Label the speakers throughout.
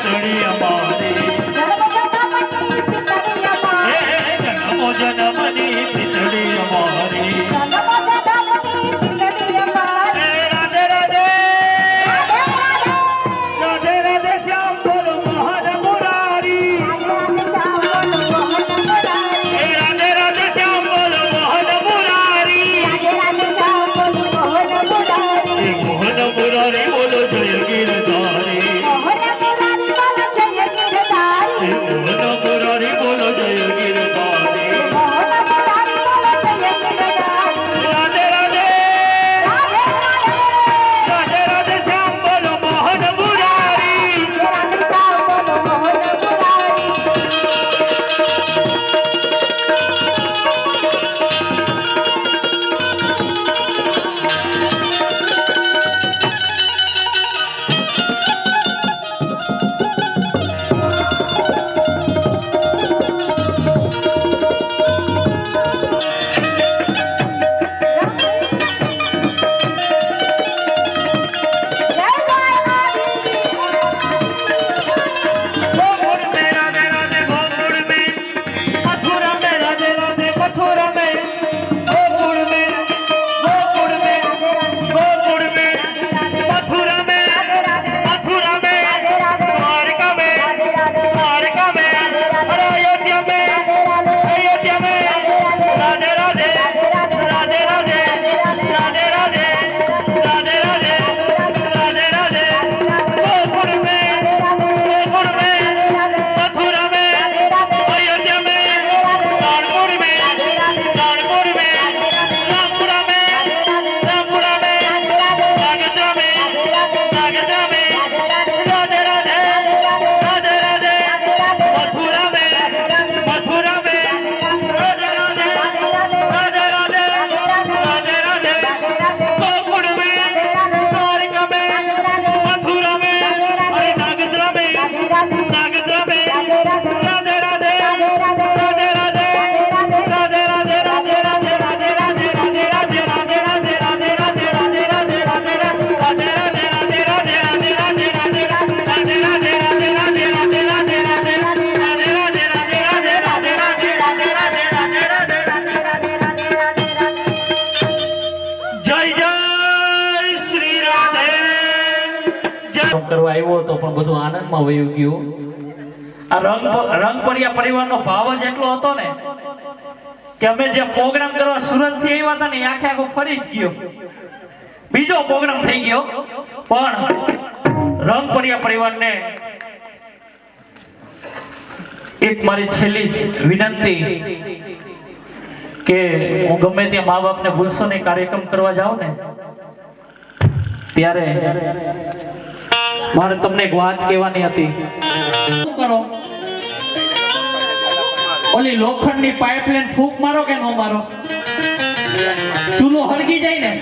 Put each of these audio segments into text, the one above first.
Speaker 1: પિતળી અમારી જન્મો જન્મની પિતળી અમારી રાધે રાધે રાધે રાધે શ્યામ બોલો મોહન મુરારી રાધે રાધે શ્યામ બોલો મોહન મુરારી મોહન મુરારી બોલો જય ગિરધારી મોહન મુરારી બોલો જય ગિરધારી રાધે રાધે રાધે રાધે શ્યામ બોલો મોહન મુરારી કરવા આવ્યો હતો પણ બધું આનંદમાં વયું ગયું આ રંગપરિયા પરિવારનો ભાવ જ એટલો હતો ને કે અમે જે પ્રોગ્રામ કરવા સુરત થી આવ્યા હતા ને આખે આખો ફરી જ ગયો બીજો પ્રોગ્રામ થઈ ગયો પણ રંગપરિયા પરિવારને એક મારી છેલ્લી વિનંતી કે હું ગમે ત્યાં મા બાપને ભૂલશો નહીં કાર્યક્રમ કરવા જાઉં ને ત્યારે મારે તમને એક વાત કહેવાની હતી શું કરો ઓલી લોખંડની પાઇપલાઇન ફૂંક મારો કે ન મારો ચૂલો હળગી જાય ને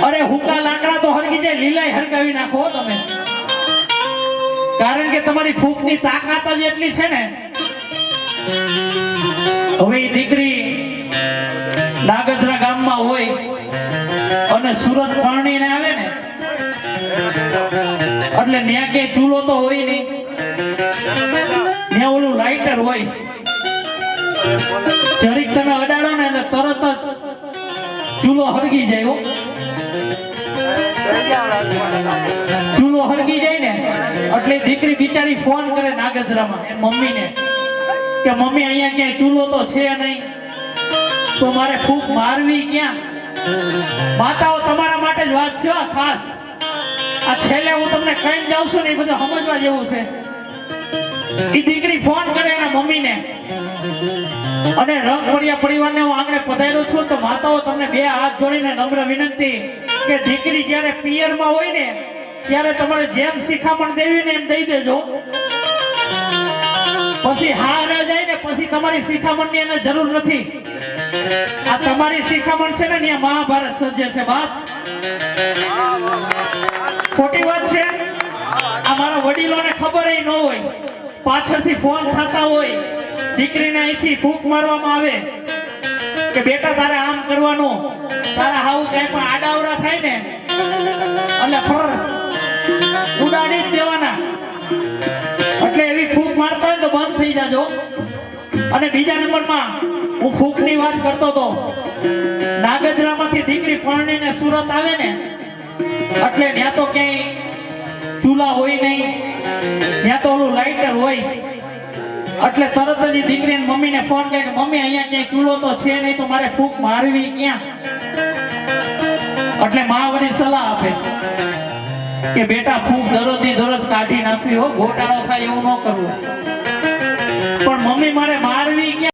Speaker 1: અરે હુકા લાકડા તો હળગી જાય લીલાય હળગાવી નાખો તમે કારણ કે તમારી ફૂંકની તાકાત જ એટલી છે ને હવે દીકરી નાગદરા ગામમાં હોય અને સુરત પરણીને આવે ને એટલે ન્યા કે ચૂલો તો હોય નહીં ન્યા ઓલું લાઇટર હોય જરીક તમે અડાડો ને એટલે તરત જ ચૂલો હળગી જાય ચૂલો હળગી જાય ને એટલે દીકરી બિચારી ફોન કરે નાગદરામાં એ મમ્મીને કે મમ્મી અહીંયા ક્યાંય ચૂલો તો છે નહીં તો મારે ફૂંક મારવી ક્યાં માતાઓ તમારા માટે જ વાત છે ખાસ આ છેલ્લે હું તમને કઈ જાઉં છું ને એ બધું સમજવા જેવું છે એ દીકરી ફોન કરે એના મમ્મીને અને રંગપરિયા પરિવારને હું આંગણે પધાર્યો છું તો માતાઓ તમને બે હાથ જોડીને નમ્ર વિનંતી કે દીકરી જ્યારે પિયરમાં હોય ને ત્યારે તમારે જેમ શિખામણ દેવી ને એમ દઈ દેજો પછી હા ન જાય ને પછી તમારી શિખામણની એને જરૂર નથી આ તમારી શિખામણ છે ને ત્યાં મહાભારત સર્જે છે બાપ ખોટી વાત છે આ મારા વડીલોને ખબર ન હોય પાછળથી ફોન થતા હોય દીકરીને અહીંથી ફૂંક મારવામાં આવે કે બેટા તારે આમ કરવાનું તારે હાવ કઈ પણ આડાવડા થાય ને એટલે ફર ઉડાડી જ દેવાના. એટલે એવી ફૂંક મારતા હોય તો બંધ થઈ જાજો. અને બીજા નંબરમાં હું ફૂંકની વાત કરતો તો, નાગજરામાંથી દીકરી પરણીને સુરત આવે ને એટલે ત્યાં તો ક્યાંય ચૂલા હોય નહીં, ત્યાં તો ઓલું લાઇટર હોય. એટલે તરત જ દીકરીને મમ્મીને ફોન કરે કે મમ્મી અહીંયા ક્યાંય ચૂલો તો છે નહીં, તો મારે ફૂંક મારવી ક્યાં? એટલે માં વળી સલાહ આપે કે બેટા ફૂંક દરરોજની દરરોજ કાઢી નાખવી હો, ગોટાળો થાય એવું ન કરવું. પણ મમ્મી મારે મારવી ક્યાં?